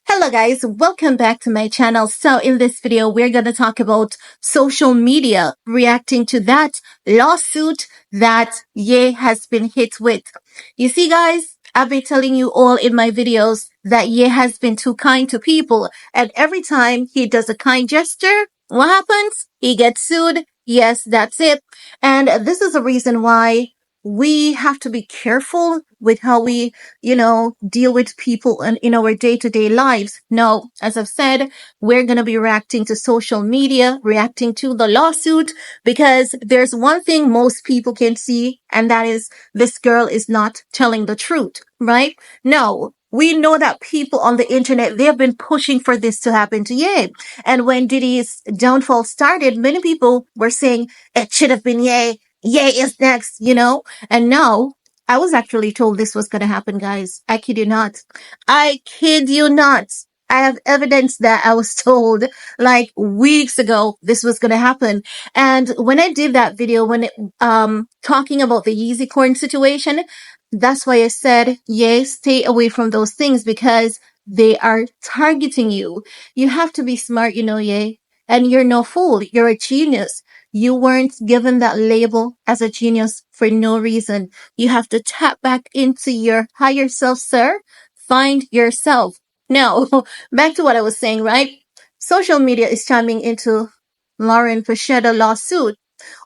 Hello guys, welcome back to my channel. So in this video, we're going to talk about social media reacting to that lawsuit that Ye has been hit with. You see guys, I've been telling you all in my videos that Ye has been too kind to people, and every time he does a kind gesture, what happens? He gets sued. Yes, that's it. And this is the reason why we have to be careful with how we deal with people in our day-to-day lives. No, as I've said, we're going to be reacting to social media, reacting to the lawsuit, because there's one thing most people can see, and that is this girl is not telling the truth, right? No. We know that people on the internet, they have been pushing for this to happen to Ye. And when Diddy's downfall started, many people were saying it should have been Ye. Ye is next. And now I was actually told this was going to happen, guys. I kid you not. I kid you not. I have evidence that I was told like weeks ago this was going to happen. And when I did that video, talking about the Yeezy corn situation, that's why I said, yeah, stay away from those things because they are targeting you. You have to be smart, yeah. And you're no fool. You're a genius. You weren't given that label as a genius for no reason. You have to tap back into your higher self, sir. Find yourself. Now, back to what I was saying, right? Social media is chiming into Lauren Fasheda lawsuit.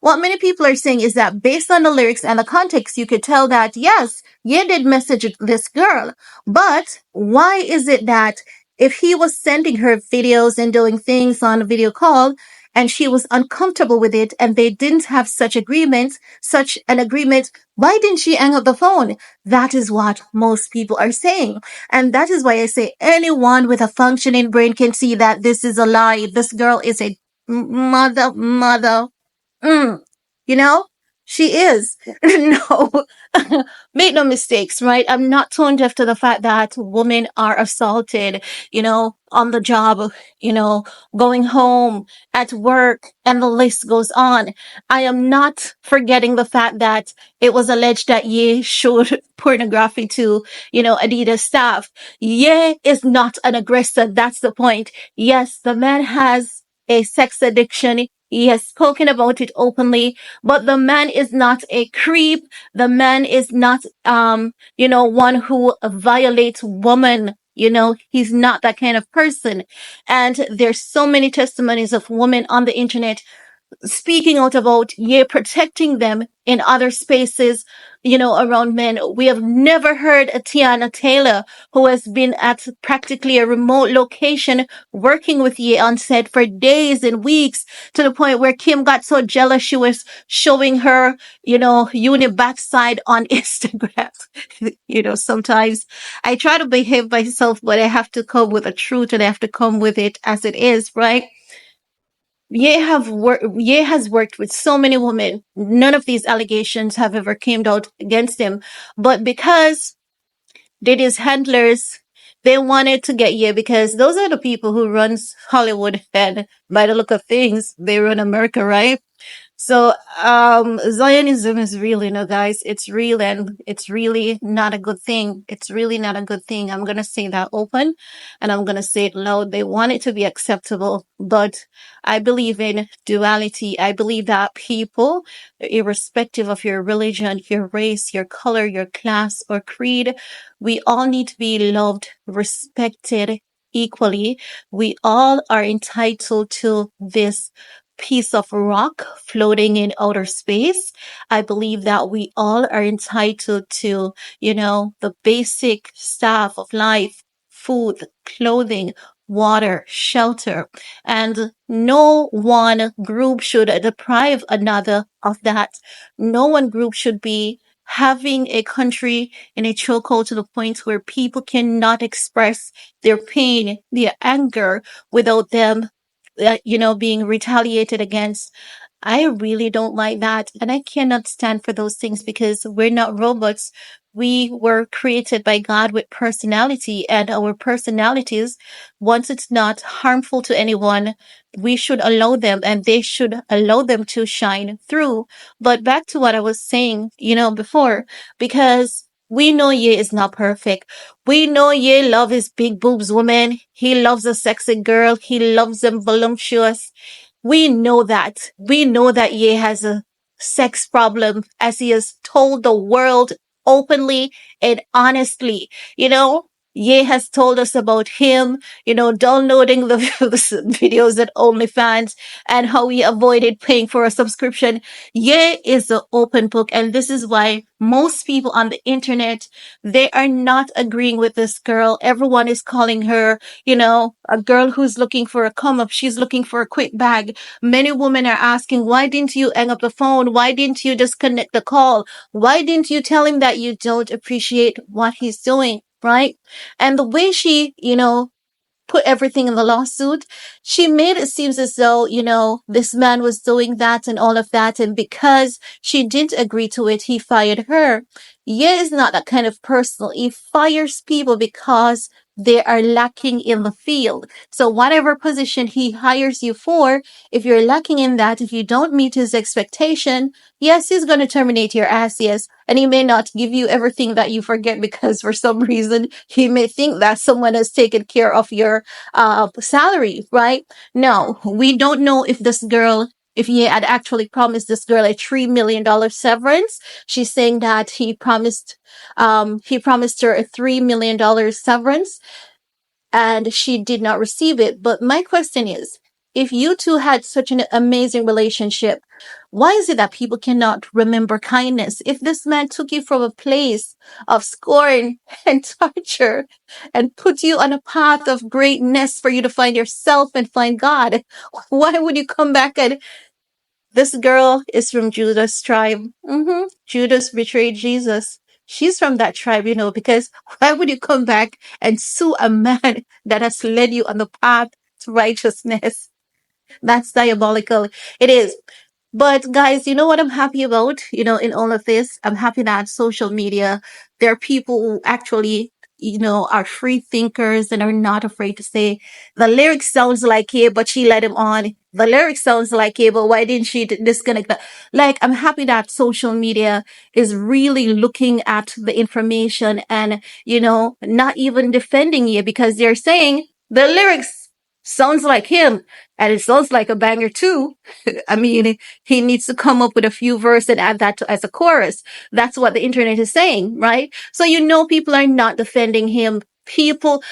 What many people are saying is that based on the lyrics and the context, you could tell that yes, Ye did message this girl. But why is it that if he was sending her videos and doing things on a video call, and she was uncomfortable with it and they didn't have such an agreement, why didn't she hang up the phone? That is what most people are saying. And that is why I say anyone with a functioning brain can see that this is a lie. This girl is a mother. Mm, you know, she is. No, make no mistakes, right? I'm not tone deaf to the fact that women are assaulted, on the job, going home, at work, and the list goes on. I am not forgetting the fact that it was alleged that Ye showed pornography to, Adidas staff. Ye is not an aggressor. That's the point. Yes, the man has a sex addiction. He has spoken about it openly, but the man is not a creep. The man is not, one who violates women. He's not that kind of person. And there's so many testimonies of women on the internet speaking out about protecting them in other spaces, around men. We have never heard a Tiana Taylor who has been at practically a remote location working with Ye on set for days and weeks to the point where Kim got so jealous she was showing her, uni backside on Instagram. Sometimes I try to behave myself, but I have to come with a truth and I have to come with it as it is, right? Ye has worked with so many women. None of these allegations have ever came out against him. But because Diddy's handlers, they wanted to get Ye because those are the people who runs Hollywood, and by the look of things, they run America, right? So, Zionism is real, guys. It's real and it's really not a good thing. It's really not a good thing. I'm going to say that open and I'm going to say it loud. They want it to be acceptable, but I believe in duality. I believe that people, irrespective of your religion, your race, your color, your class or creed, we all need to be loved, respected equally. We all are entitled to this piece of rock floating in outer space. I believe that we all are entitled to, the basic stuff of life, food, clothing, water, shelter, and no one group should deprive another of that. No one group should be having a country in a chokehold to the point where people cannot express their pain, their anger without them being retaliated against. I really don't like that. And I cannot stand for those things because we're not robots. We were created by God with personality, and our personalities, once it's not harmful to anyone, we should allow them and they should allow them to shine through. But back to what I was saying, before, because We know Ye is not perfect. We know Ye love his big boobs woman. He loves a sexy girl. He loves them voluptuous. We know that. We know that Ye has a sex problem, as he has told the world openly and honestly. You know, Ye has told us about him, downloading the videos at OnlyFans and how he avoided paying for a subscription. Ye is an open book. And this is why most people on the internet, they are not agreeing with this girl. Everyone is calling her, a girl who's looking for a come up. She's looking for a quick bag. Many women are asking, why didn't you hang up the phone? Why didn't you disconnect the call? Why didn't you tell him that you don't appreciate what he's doing? Right? And the way she, put everything in the lawsuit, she made it seem as though, this man was doing that and all of that. And because she didn't agree to it, he fired her. Ye is not that kind of person. He fires people because they are lacking in the field. So whatever position he hires you for, if you're lacking in that, if you don't meet his expectation, yes, he's going to terminate your ass, yes. And he may not give you everything that you forget because for some reason he may think that someone has taken care of your salary, right? No, we don't know if he had actually promised this girl a $3 million severance. She's saying that he promised her a $3 million severance and she did not receive it. But my question is, if you two had such an amazing relationship, why is it that people cannot remember kindness? If this man took you from a place of scorn and torture and put you on a path of greatness for you to find yourself and find God, why would you come back and this girl is from Judah's tribe? Judas betrayed Jesus. She's from that tribe, because why would you come back and sue a man that has led you on the path to righteousness? That's diabolical. It is. But guys, you know what I'm happy about? In all of this, I'm happy that social media, there are people who actually, are free thinkers and are not afraid to say the lyrics sounds like it, but she let him on. The lyrics sounds like it, but why didn't she disconnect that? Like, I'm happy that social media is really looking at the information and, not even defending you because they're saying the lyrics sounds like him and it sounds like a banger too. I mean, he needs to come up with a few verses and add that as a chorus. That's what the internet is saying, right? So, people are not defending him. People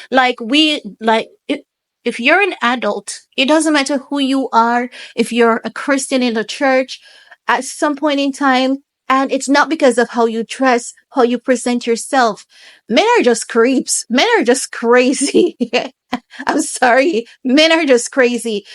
if you're an adult, it doesn't matter who you are. If you're a Christian in the church, at some point in time, and it's not because of how you dress, how you present yourself. Men are just creeps. Men are just crazy. I'm sorry. Men are just crazy.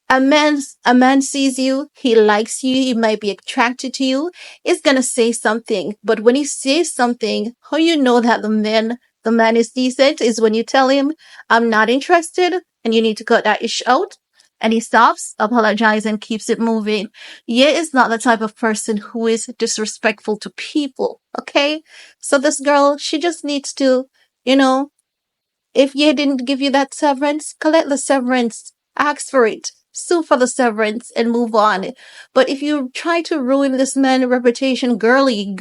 A man sees you, he likes you, he might be attracted to you, he's gonna say something. But when he says something, how you know that the man is decent is when you tell him, I'm not interested, and you need to cut that ish out. And he stops, apologizes, and keeps it moving. Ye is not the type of person who is disrespectful to people. Okay? So this girl, she just needs to, you know, if Ye didn't give you that severance, collect the severance, ask for it, sue for the severance, and move on. But if you try to ruin this man's reputation, girly,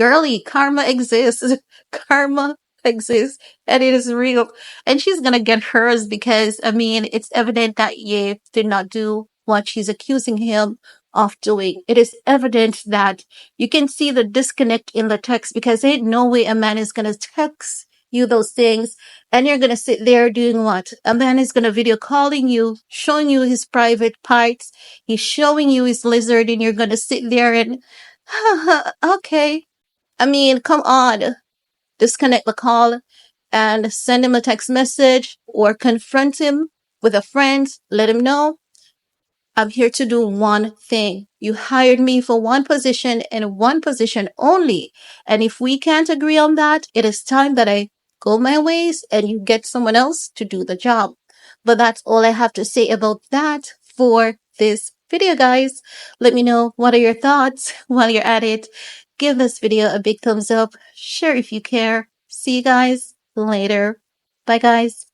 karma exists. Karma exists, and it is real. And she's gonna get hers because, I mean, it's evident that Ye did not do what she's accusing him of doing. It is evident that you can see the disconnect in the text because ain't no way a man is gonna text you those things and you're gonna sit there doing what? A man is gonna video calling you, showing you his private parts. He's showing you his lizard, and you're gonna sit there and, okay. I mean, come on. Disconnect the call and send him a text message or confront him with a friend. Let him know I'm here to do one thing. You hired me for one position and one position only. And if we can't agree on that, it is time that I go my ways and you get someone else to do the job. But that's all I have to say about that for this video, guys. Let me know what are your thoughts while you're at it. Give this video a big thumbs up. Share if you care. See you guys later. Bye, guys.